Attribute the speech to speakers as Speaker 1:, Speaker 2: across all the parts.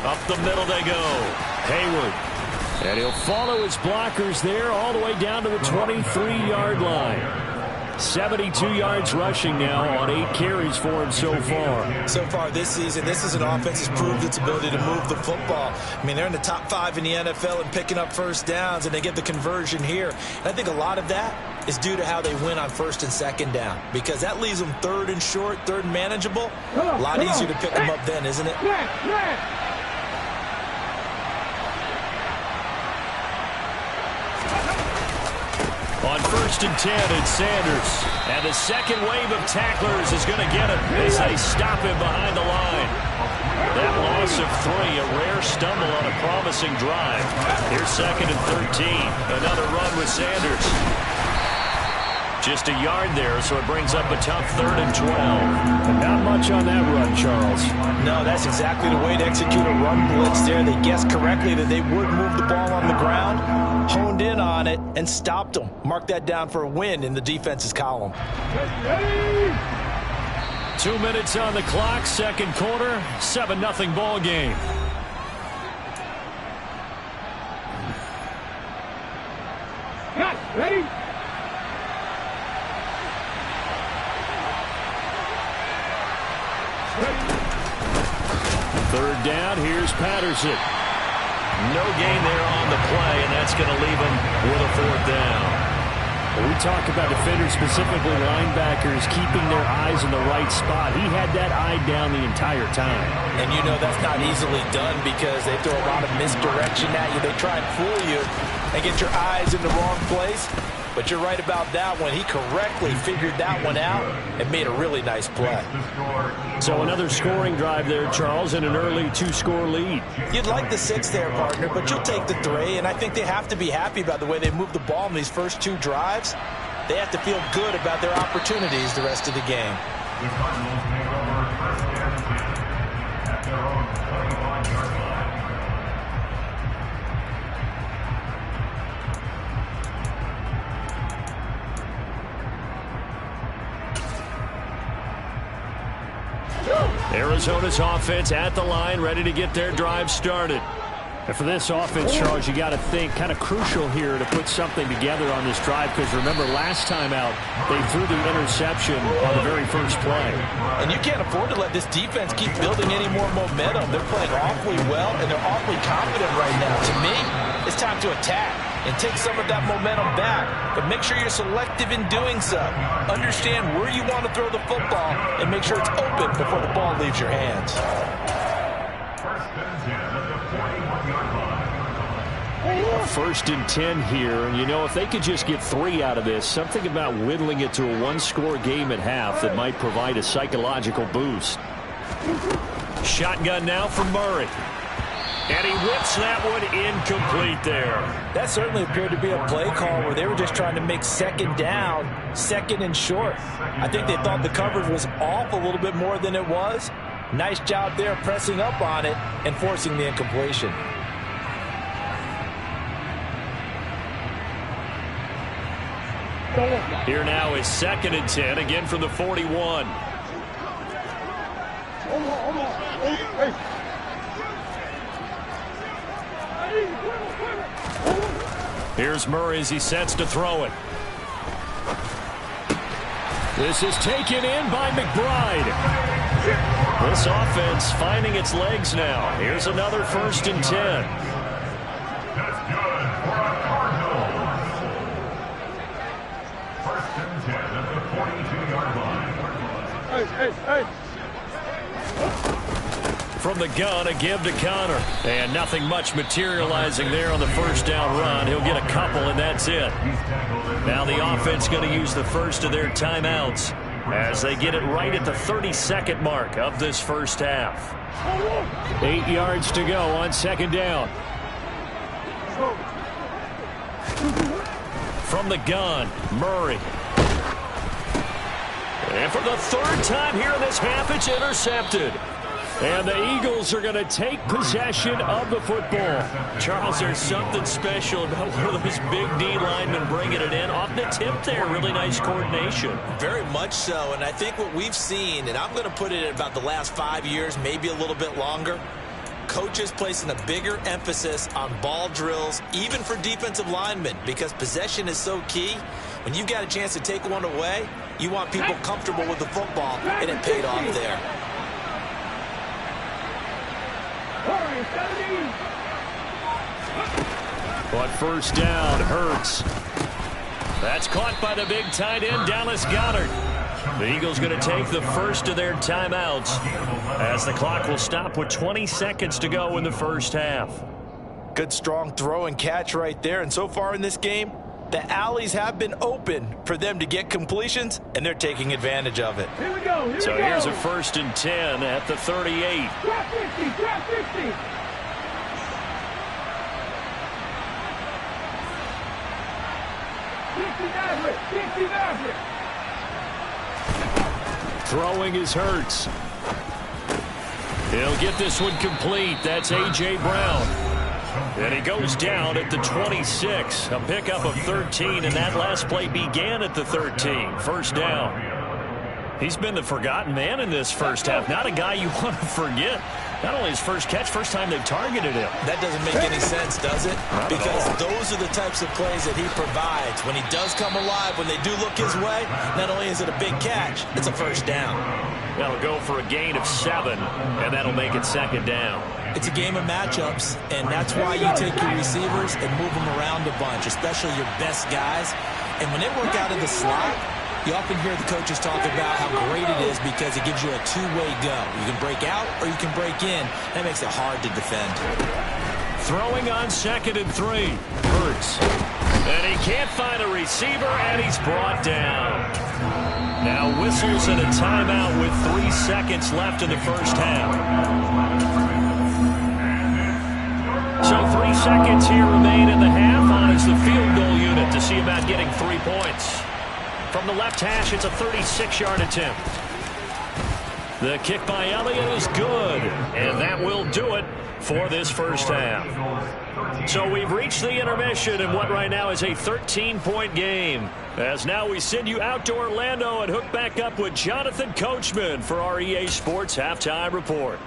Speaker 1: Up the middle they go. Hayward. And he'll follow his blockers there all the way down to the 23-yard line. 72 yards rushing now on 8 carries for him so far.
Speaker 2: So far this season, this is an offense that's proved its ability to move the football. I mean, they're in the top 5 in the NFL in picking up first downs, and they get the conversion here. And I think a lot of that is due to how they win on first and second down, because that leaves them third and short, third and manageable. A lot easier to pick them up then, isn't it?
Speaker 1: On first and 10, it's Sanders. And the second wave of tacklers is going to get him as they stop him behind the line. That loss of 3, a rare stumble on a promising drive. Here's second and 13. Another run with Sanders. Just a yard there, so it brings up a tough third and 12. And not much on that run, Charles.
Speaker 2: No, that's exactly the way to execute a run blitz there. They guessed correctly that they would move the ball on the ground, honed in on it, and stopped them. Mark that down for a win in the defense's column.
Speaker 1: 2 minutes on the clock, second quarter, 7-0 ball game.
Speaker 3: Ready?
Speaker 1: Third down, here's Patterson. No gain there on the play, and that's going to leave him with a fourth down. When we talk about defenders, specifically linebackers, keeping their eyes in the right spot. He had that eye down the entire time.
Speaker 2: And you know that's not easily done because they throw a lot of misdirection at you. They try and fool you and get your eyes in the wrong place. But you're right about that one. He correctly figured that one out and made a really nice play.
Speaker 1: So another scoring drive there, Charles, and an early 2-score lead.
Speaker 2: You'd like the 6 there, partner, but you'll take the 3. And I think they have to be happy about the way they moved the ball in these first 2 drives. They have to feel good about their opportunities the rest of the game.
Speaker 1: Arizona's offense at the line, ready to get their drive started. And for this offense, Charles, you got to think kind of crucial here to put something together on this drive, because remember last time out they threw the interception on the very first play.
Speaker 2: And you can't afford to let this defense keep building any more momentum. They're playing awfully well, and they're awfully confident right now. To me, it's time to attack and take some of that momentum back. But make sure you're selective in doing so. Understand where you want to throw the football and make sure it's open before the ball leaves your hands.
Speaker 1: First and 10 here, and you know, if they could just get 3 out of this, something about whittling it to a 1-score game at half that might provide a psychological boost. Shotgun now from Murray. And he whips that one incomplete there.
Speaker 2: That certainly appeared to be a play call where they were just trying to make second down, second and short. I think they thought the coverage was off a little bit more than it was. Nice job there pressing up on it and forcing the incompletion.
Speaker 1: Here now is second and 10, again from the 41. Here's Murray as he sets to throw it. This is taken in by McBride. This offense finding its legs now. Here's another first and 10. From the gun, a give to Connor. And nothing much materializing there on the first down run. He'll get a couple, and that's it. Now the offense going to use the first of their timeouts as they get it right at the 32nd mark of this first half. 8 yards to go on second down. From the gun, Murray. And for the third time here in this half, it's intercepted. And the Eagles are going to take possession of the football. Charles, there's something special about one of those big D linemen bringing it in off the tip there. Really nice coordination.
Speaker 2: Very much so, and I think what we've seen, and I'm going to put it in about the last 5 years, maybe a little bit longer, coaches placing a bigger emphasis on ball drills, even for defensive linemen, because possession is so key. When you've got a chance to take one away, you want people comfortable with the football, and it paid off there.
Speaker 1: On first down, Hurts. That's caught by the big tight end, Dallas Goedert. The Eagles going to take the first of their timeouts as the clock will stop with 20 seconds to go in the first half.
Speaker 2: Good strong throw and catch right there. And so far in this game, the alleys have been open for them to get completions, and they're taking advantage of it.
Speaker 3: Here we go.
Speaker 1: So here's a 1st and 10 at the 38.
Speaker 3: Drop 50, drop 50.
Speaker 1: Throwing is Hurts. He'll get this one complete. That's A.J. Brown. And he goes down at the 26. A pickup of 13, and that last play began at the 13. First down. He's been the forgotten man in this first half. Not a guy you want to forget. Not only his first catch, first time they've targeted him.
Speaker 2: That doesn't make any sense, does it? Because those are the types of plays that he provides. When he does come alive, when they do look his way, not only is it a big catch, it's a first down.
Speaker 1: That'll go for a gain of 7, and that'll make it second down.
Speaker 2: It's a game of matchups, and that's why you take your receivers and move them around a bunch, especially your best guys. And when they work out of the slot, you often hear the coaches talk about how great it is because it gives you a two-way go. You can break out or you can break in. That makes it hard to defend.
Speaker 1: Throwing on 2nd and 3. Hurts. And he can't find a receiver, and he's brought down. Now whistles and a timeout with 3 seconds left in the first half. So 3 seconds here remain in the half on as the field goal unit to see about getting 3 points. From the left hash, it's a 36-yard attempt. The kick by Elliott is good, and that will do it for this first half. So we've reached the intermission in what right now is a 13-point game. As now we send you out to Orlando and hook back up with Jonathan Coachman for our EA Sports Halftime Report.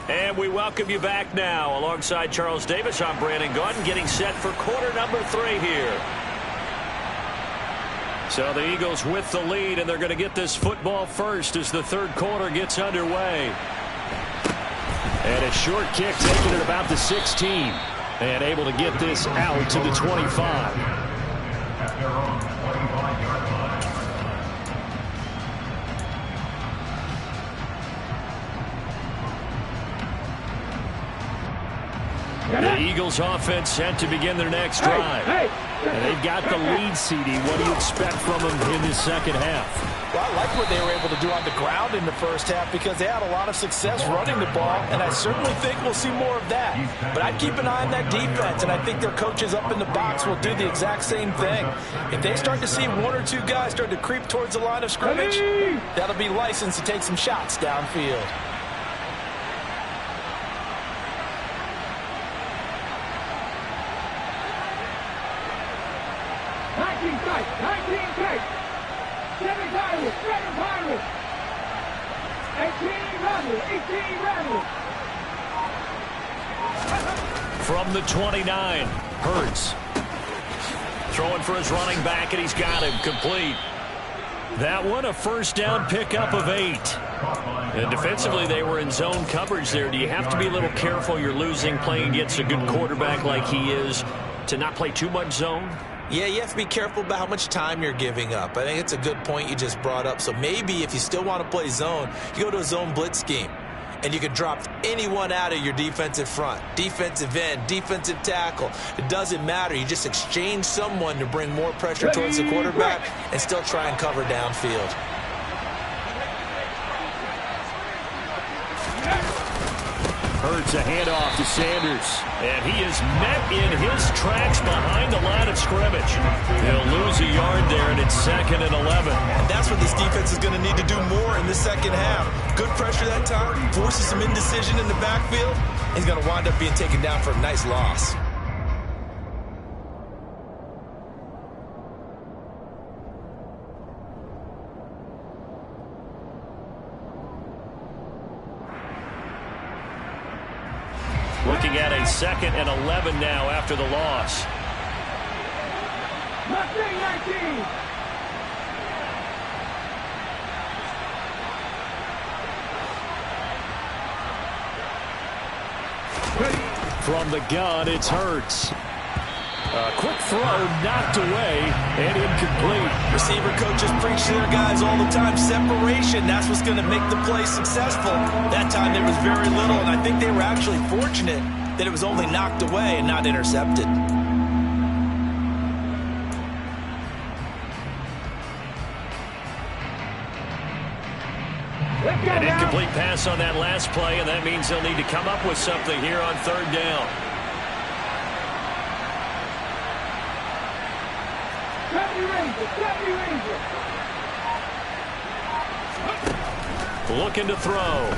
Speaker 1: And we welcome you back now. Alongside Charles Davis, I'm Brandon Gaudin, getting set for quarter number 3 here. So the Eagles with the lead, and they're going to get this football first as the third quarter gets underway. And a short kick taken at about the 16. And able to get this out to the 25. The Eagles offense set to begin their next drive. And they've got the lead, CD. What do you expect from them in this second half?
Speaker 2: Well, I like what they were able to do on the ground in the first half because they had a lot of success running the ball, and I certainly think we'll see more of that. But I'd keep an eye on that defense, and I think their coaches up in the box will do the exact same thing. If they start to see 1 or 2 guys start to creep towards the line of scrimmage, that'll be licensed to take some shots downfield.
Speaker 1: From the 29, Hurts. Throwing for his running back, and he's got him complete. That one, a first down pickup of 8. And defensively, they were in zone coverage there. Do you have to be a little careful? You're losing playing against a good quarterback like he is to not play too much zone?
Speaker 2: Yeah, you have to be careful about how much time you're giving up. I think it's a good point you just brought up. So maybe if you still want to play zone, you go to a zone blitz scheme. And you can drop anyone out of your defensive front, defensive end, defensive tackle. It doesn't matter. You just exchange someone to bring more pressure towards the quarterback and still try and cover downfield.
Speaker 1: Hurts It's a handoff to Sanders. And he is met in his tracks behind the line of scrimmage. He'll lose a yard there, and it's 2nd and 11.
Speaker 2: And that's what this defense is going to need to do more in the second half. Good pressure that time, forces some indecision in the backfield. He's going to wind up being taken down for a nice loss.
Speaker 1: Looking at a 2nd and 11 now after the loss.
Speaker 3: Mustang 19.
Speaker 1: From the gun, it's Hurts. A quick throw knocked away and incomplete.
Speaker 2: Receiver coaches preach to their guys all the time. Separation, that's what's going to make the play successful. That time there was very little, and I think they were actually fortunate that it was only knocked away and not intercepted.
Speaker 1: An incomplete pass on that last play, and that means they'll need to come up with something here on 3rd down. Looking to throw.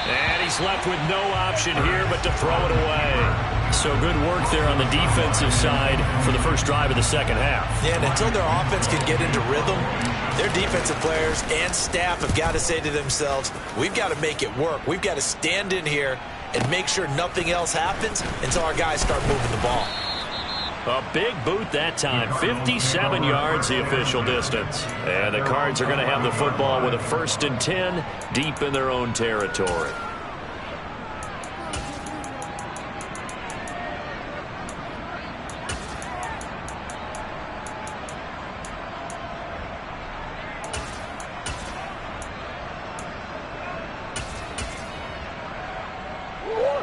Speaker 1: And he's left with no option here but to throw it away. So good work there on the defensive side for the first drive of the second half.
Speaker 2: Yeah, and until their offense can get into rhythm, their defensive players and staff have got to say to themselves, we've got to make it work. We've got to stand in here and make sure nothing else happens until our guys start moving the ball.
Speaker 1: A big boot that time. 57 yards the official distance. And the Cards are going to have the football with a 1st and 10 deep in their own territory.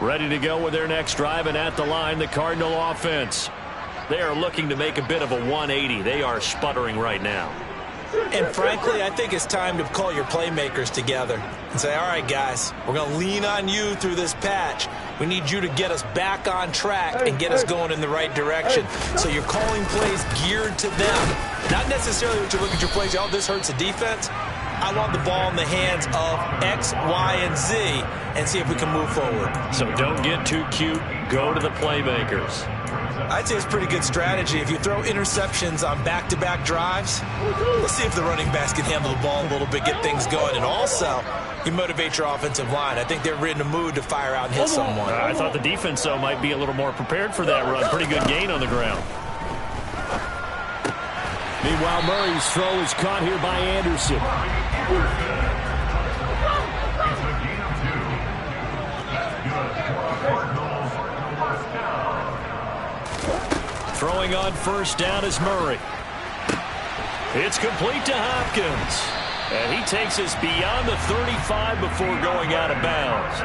Speaker 1: Ready to go with their next drive, and at the line, the Cardinal offense. They are looking to make a bit of a 180. They are sputtering right now.
Speaker 2: And frankly, I think it's time to call your playmakers together and say, all right, guys, we're going to lean on you through this patch. We need you to get us back on track and get us going in the right direction. So you're calling plays geared to them. Not necessarily what you look at your plays, oh, this hurts the defense. I want the ball in the hands of X, Y, and Z and see if we can move forward.
Speaker 1: So don't get too cute. Go to the playmakers.
Speaker 2: I'd say it's a pretty good strategy. If you throw interceptions on back-to-back drives, let's see if the running backs can handle the ball a little bit, get things going. And also, you motivate your offensive line. I think they're in the mood to fire out and hit someone.
Speaker 1: I thought the defense, though, might be a little more prepared for that run. Pretty good gain on the ground. Meanwhile, Murray's throw is caught here by Anderson. Throwing on 1st down is Murray. It's complete to Hopkins. And he takes us beyond the 35 before going out of bounds.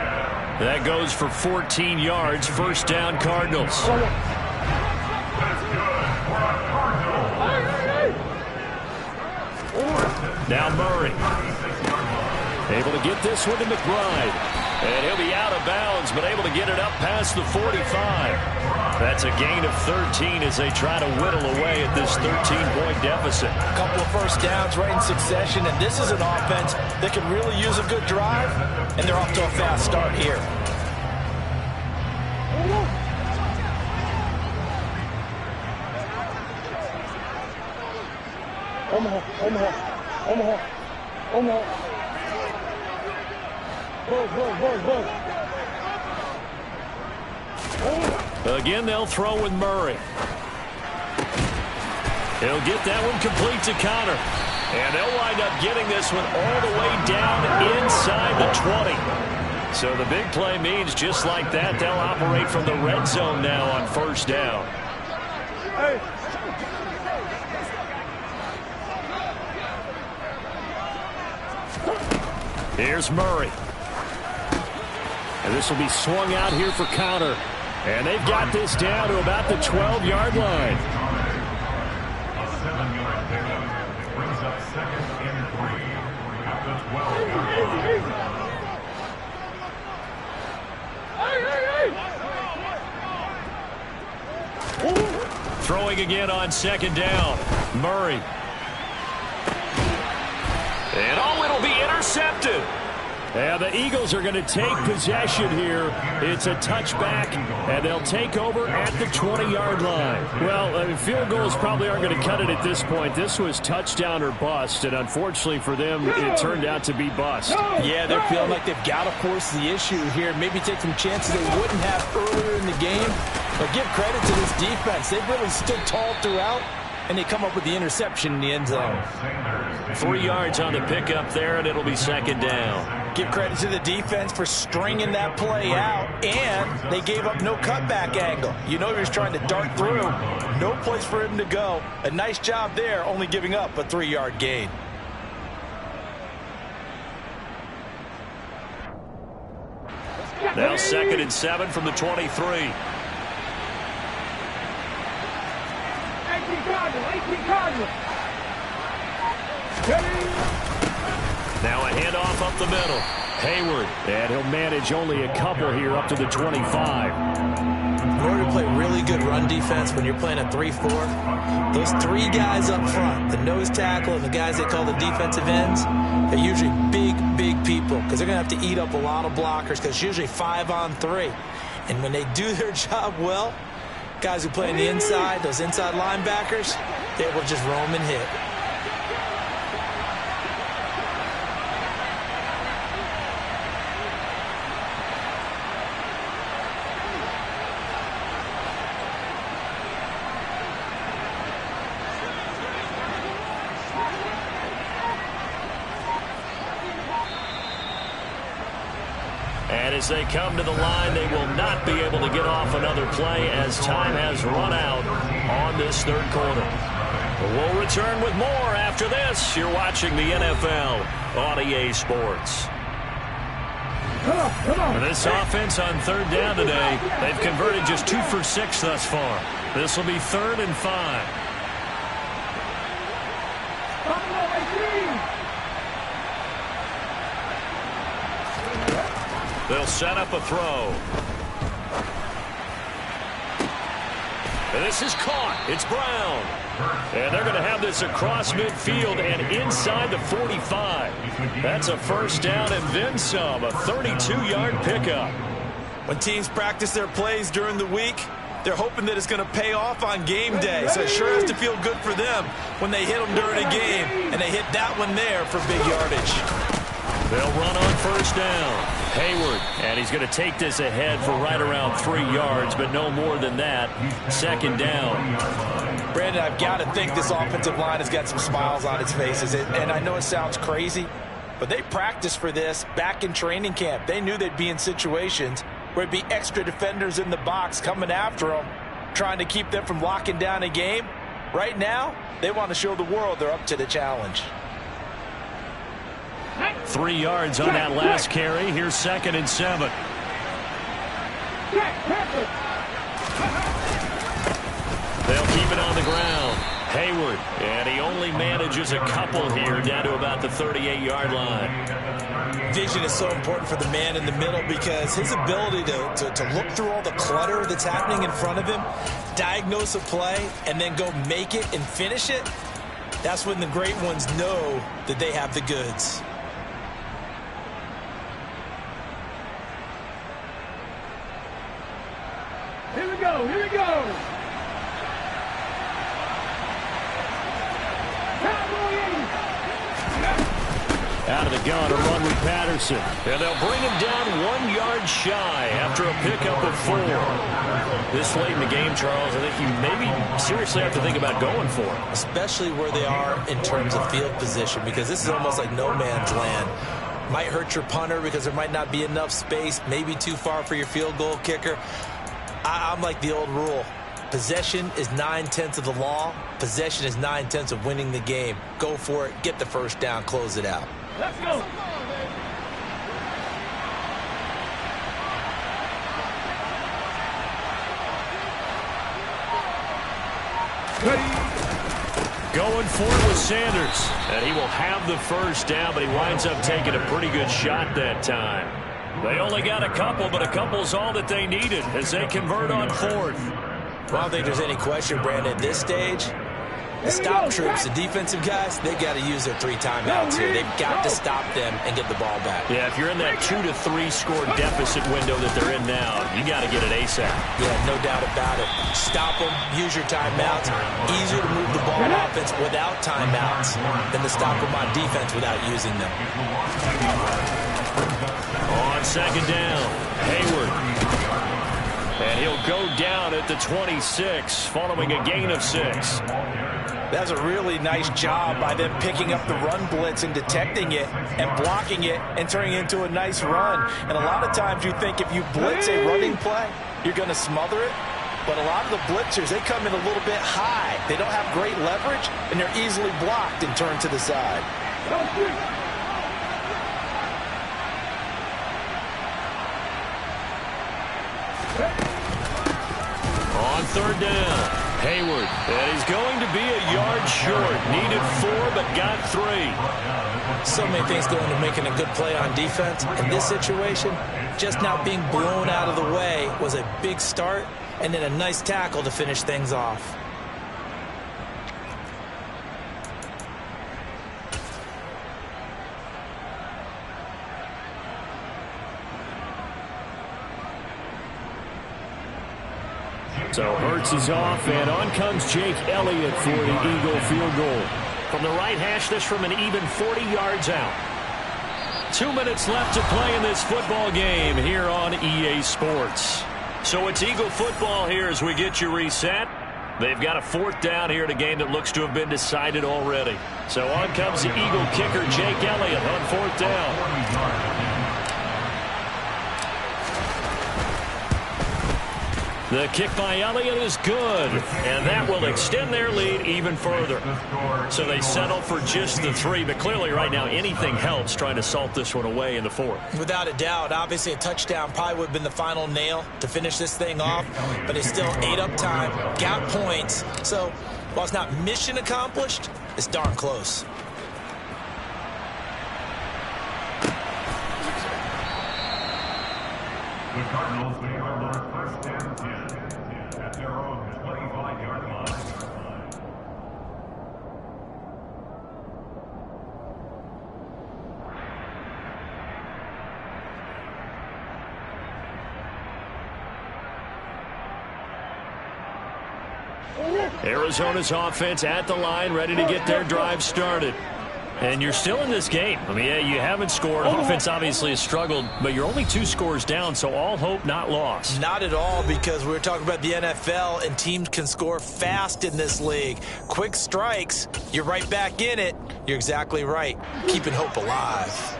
Speaker 1: That goes for 14 yards. 1st down, Cardinals. Now Murray. Able to get this one to McBride. And he'll be out of bounds, but able to get it up past the 45. That's a gain of 13 as they try to whittle away at this 13-point deficit.
Speaker 2: A couple of 1st downs right in succession, and this is an offense that can really use a good drive, and they're off to a fast start here.
Speaker 3: Omaha.
Speaker 1: Again, they'll throw with Murray. He'll get that one complete to Connor. And they'll wind up getting this one all the way down inside the 20. So the big play means just like that, they'll operate from the red zone now on 1st down. Here's Murray. And this will be swung out here for Connor. And they've got this down to about the 12-yard line.
Speaker 4: A 7-yard pickup brings up 2nd and 3 at the 12-yard line.
Speaker 1: Throwing again on second down. Murray. And it'll be intercepted. And the Eagles are going to take possession here. It's a touchback, and they'll take over at the 20-yard line. Well, field goals probably aren't going to cut it at this point. This was touchdown or bust, and unfortunately for them, it turned out to be bust.
Speaker 2: Yeah, they're feeling like they've got to force the issue here. Maybe take some chances they wouldn't have earlier in the game. But give credit to this defense. They've really stood tall throughout, and they come up with the interception in the end zone.
Speaker 1: 3 yards on the pickup there, and it'll be second down.
Speaker 2: Give credit to the defense for stringing that play out, and they gave up no cutback angle. You know he was trying to dart through. No place for him to go. A nice job there, only giving up a 3-yard gain.
Speaker 1: Now 2nd and 7 from the 23.
Speaker 3: 18 Cardinals.
Speaker 1: Now a handoff up the middle. Hayward, and he'll manage only a couple here up to the 25.
Speaker 2: In order to play really good run defense when you're playing a 3-4, those 3 guys up front, the nose tackle and the guys they call the defensive ends, they're usually big people because they're going to have to eat up a lot of blockers because it's usually 5 on 3. And when they do their job well, guys who play on the inside, those inside linebackers, they will just roam and hit.
Speaker 1: And as they come to the line, they will not be able to get off another play as time has run out on this 3rd quarter. We'll return with more after this. You're watching the NFL on EA Sports. For this offense on 3rd down today, they've converted just 2 for 6 thus far. This will be 3rd and 5. They'll set up a throw. And this is caught. It's Brown. And they're going to have this across midfield and inside the 45. That's a 1st down and then some, a 32-yard pickup.
Speaker 2: When teams practice their plays during the week, they're hoping that it's going to pay off on game day. So it sure has to feel good for them when they hit them during a game, and they hit that one there for big yardage.
Speaker 1: They'll run on 1st down. Hayward, and he's going to take this ahead for right around 3 yards, but no more than that. 2nd down.
Speaker 2: Brandon, I've got to think this offensive line has got some smiles on its faces. And I know it sounds crazy, but they practiced for this back in training camp. They knew they'd be in situations where it'd be extra defenders in the box coming after them, trying to keep them from locking down a game. Right now, they want to show the world they're up to the challenge.
Speaker 1: 3 yards on that last carry. Here's 2nd and 7. They'll keep it on the ground. Hayward, and he only manages a couple here down to about the 38-yard line.
Speaker 2: Vision is so important for the man in the middle because his ability to look through all the clutter that's happening in front of him, diagnose a play, and then go make it and finish it, that's when the great ones know that they have the goods.
Speaker 3: Here we go, here we go.
Speaker 1: Out of the gun, a run with Patterson. And they'll bring him down 1 yard shy after a pickup of 4. This late in the game, Charles, I think you maybe seriously have to think about going for it.
Speaker 2: Especially where they are in terms of field position, because this is almost like no man's land. Might hurt your punter because there might not be enough space, maybe too far for your field goal kicker. I'm like the old rule. Possession is 9/10 of the law. Possession is 9/10 of winning the game. Go for it. Get the 1st down. Close it out.
Speaker 3: Let's go.
Speaker 1: Going for it with Sanders. And he will have the 1st down, but he winds up taking a pretty good shot that time. They only got a couple, but a couple's all that they needed as they convert on 4th.
Speaker 2: Well, I don't think there's any question, Brandon, at this stage, the stop troops, the defensive guys, they've got to use their 3 timeouts here. They've got to stop them and get the ball back.
Speaker 1: Yeah, if you're in that 2 to 3 score deficit window that they're in now, you got to get it ASAP.
Speaker 2: Yeah, no doubt about it. Stop them, use your timeouts. Easier to move the ball on offense without timeouts than to stop them on defense without using them.
Speaker 1: On second down, Hayward. And he'll go down at the 26, following a gain of 6.
Speaker 2: That's a really nice job by them picking up the run blitz and detecting it and blocking it and turning it into a nice run. And a lot of times you think if you blitz a running play, you're going to smother it. But a lot of the blitzers, they come in a little bit high. They don't have great leverage, and they're easily blocked and turned to the side.
Speaker 1: On third down, Hayward. And he's going to be a yard short. Needed 4, but got 3.
Speaker 2: So many things go into making a good play on defense. In this situation, just not being blown out of the way was a big start, and then a nice tackle to finish things off.
Speaker 1: So Hurts is off, and on comes Jake Elliott for the Eagle field goal. From the right hash, this from an even 40 yards out. 2 minutes left to play in this football game here on EA Sports. So it's Eagle football here as we get you reset. They've got a 4th down here in a game that looks to have been decided already. So on comes the Eagle kicker, Jake Elliott, on 4th down. The kick by Elliott is good, and that will extend their lead even further. So they settle for just the 3, but clearly right now anything helps trying to salt this one away in the 4th.
Speaker 2: Without a doubt, obviously a touchdown probably would have been the final nail to finish this thing off, but they still ate up time, got points. So while it's not mission accomplished, it's darn close.
Speaker 4: The Cardinals may have their first and 10 at their own 25-yard line.
Speaker 1: Arizona's offense at the line, ready to get their drive started. And you're still in this game. I mean, yeah, you haven't scored. Offense obviously has struggled, but you're only 2 scores down, so all hope not lost.
Speaker 2: Not at all, because we're talking about the NFL, and teams can score fast in this league. Quick strikes, you're right back in it. You're exactly right. Keeping hope alive.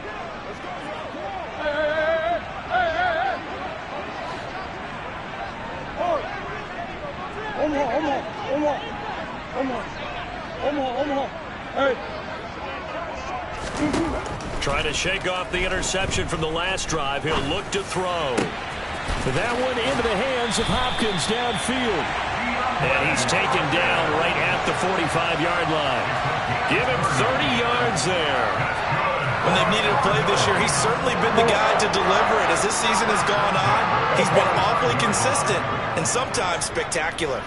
Speaker 1: Trying to shake off the interception from the last drive. He'll look to throw. That one into the hands of Hopkins downfield. And he's taken down right at the 45-yard line. Give him 30 yards there.
Speaker 2: When they've needed a play this year, he's certainly been the guy to deliver it. As this season has gone on, he's been awfully consistent and sometimes spectacular.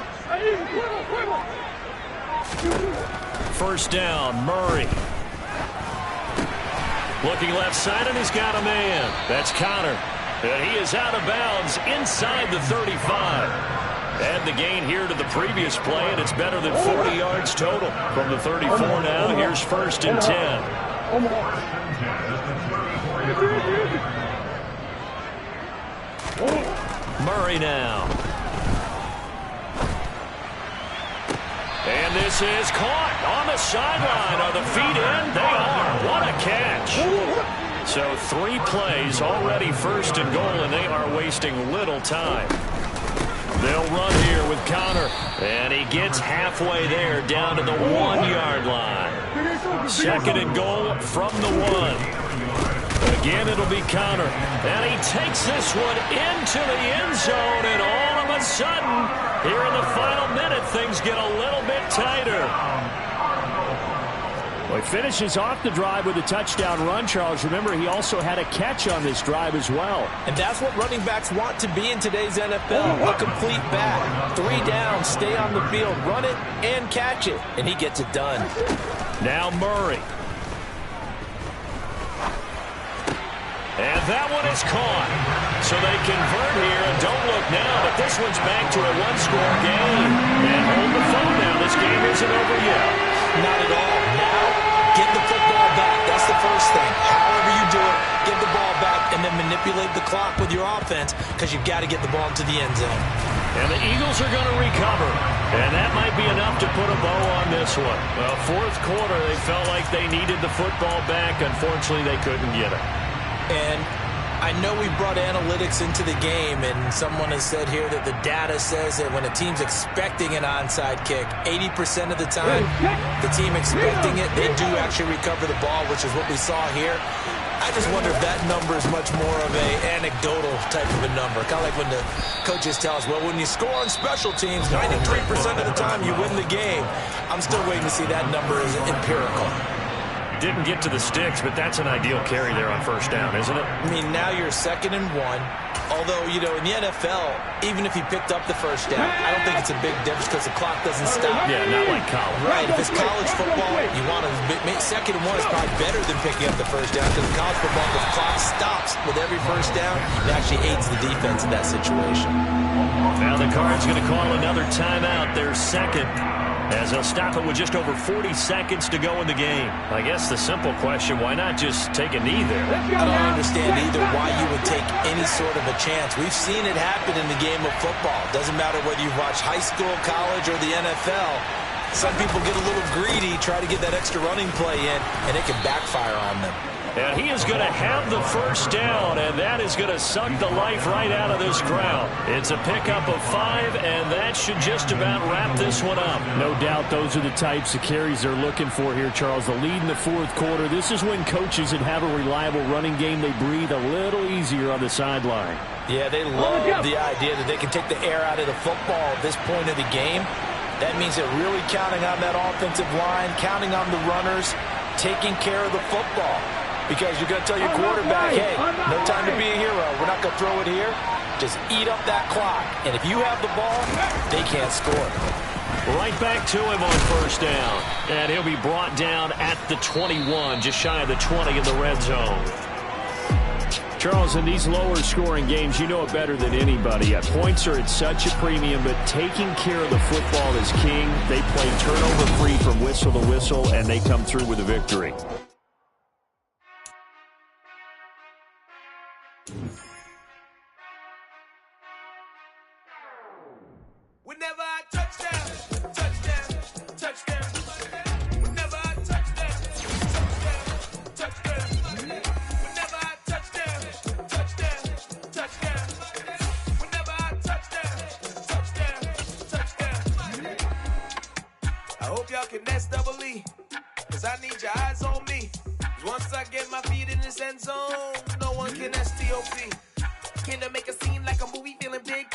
Speaker 1: First down, Murray. Looking left side, and he's got a man. That's Connor. And he is out of bounds inside the 35. Add the gain here to the previous play, and it's better than 40 yards total. From the 34 now, here's first and 10. Murray now. And this is caught on the sideline. Are the feet in? They are. What a catch. So 3 plays already first and goal, and they are wasting little time. They'll run here with Connor. And he gets halfway there down to the 1-yard line. Second and goal from the 1. Again, it'll be Connor. And he takes this one into the end zone, and all of a sudden, here in the final minute, things get a little bit tighter. Well, he finishes off the drive with a touchdown run, Charles. Remember, he also had a catch on this drive as well.
Speaker 2: And that's what running backs want to be in today's NFL. A complete back. 3 down, stay on the field, run it, and catch it. And he gets it done.
Speaker 1: Now Murray. And that one is caught. So they convert here, and don't look now, but this one's back to a one-score game. And hold the phone now. This game isn't over yet.
Speaker 2: Not at all. Now, get the football back. That's the first thing. However you do it, get the ball back and then manipulate the clock with your offense because you've got to get the ball into the end zone.
Speaker 1: And the Eagles are going to recover. And that might be enough to put a bow on this one. Well, fourth quarter, they felt like they needed the football back. Unfortunately, they couldn't get it.
Speaker 2: And I know we brought analytics into the game, and someone has said here that the data says that when a team's expecting an onside kick, 80% of the time, the team expecting it, they do actually recover the ball, which is what we saw here. I just wonder if that number is much more of an anecdotal type of a number. Kind of like when the coaches tell us, well, when you score on special teams, 93% of the time you win the game. I'm still waiting to see that number is empirical.
Speaker 1: Didn't get to the sticks, but that's an ideal carry there on first down, isn't it?
Speaker 2: I mean, now you're 2nd and 1. Although, you know, in the NFL, even if he picked up the first down, I don't think it's a big difference because the clock doesn't stop.
Speaker 1: Yeah, not like college.
Speaker 2: Right, if it's college football, you want to 2nd and 1 is probably better than picking up the first down because in college football, the clock stops with every first down. It actually aids the defense in that situation.
Speaker 1: Now the Cards going to call another timeout, their second, as they'll stop it with just over 40 seconds to go in the game. I guess the simple question, why not just take a knee there?
Speaker 2: I don't understand either why you would take any sort of a chance. We've seen it happen in the game of football. Doesn't matter whether you watch high school, college, or the NFL. Some people get a little greedy, try to get that extra running play in, and it can backfire on them.
Speaker 1: And he is going to have the first down, and that is going to suck the life right out of this crowd. It's a pickup of 5, and that should just about wrap this one up.
Speaker 5: No doubt those are the types of carries they're looking for here, Charles. The lead in the fourth quarter. This is when coaches that have a reliable running game, they breathe a little easier on the sideline.
Speaker 2: Yeah, they love the idea that they can take the air out of the football at this point of the game. That means they're really counting on that offensive line, counting on the runners, taking care of the football. Because you're going to tell your quarterback, hey, no time to be a hero. We're not going to throw it here. Just eat up that clock. And if you have the ball, they can't score.
Speaker 1: Right back to him on first down. And he'll be brought down at the 21, just shy of the 20 in the red zone.
Speaker 5: Charles, in these lower-scoring games, you know it better than anybody. Points are at such a premium, but taking care of the football is king. They play turnover-free from whistle to whistle, and they come through with a victory.
Speaker 6: Whenever I touchdown, touchdown, touchdown. Whenever I touchdown, touchdown, touchdown. Whenever I touchdown, touchdown, touchdown. Whenever I touchdown, touchdown, touchdown. I hope y'all can nest double E, cause I need your eyes on me. Once I get my feet in this end zone, no one can STOP. Can I make a scene like a movie, feeling big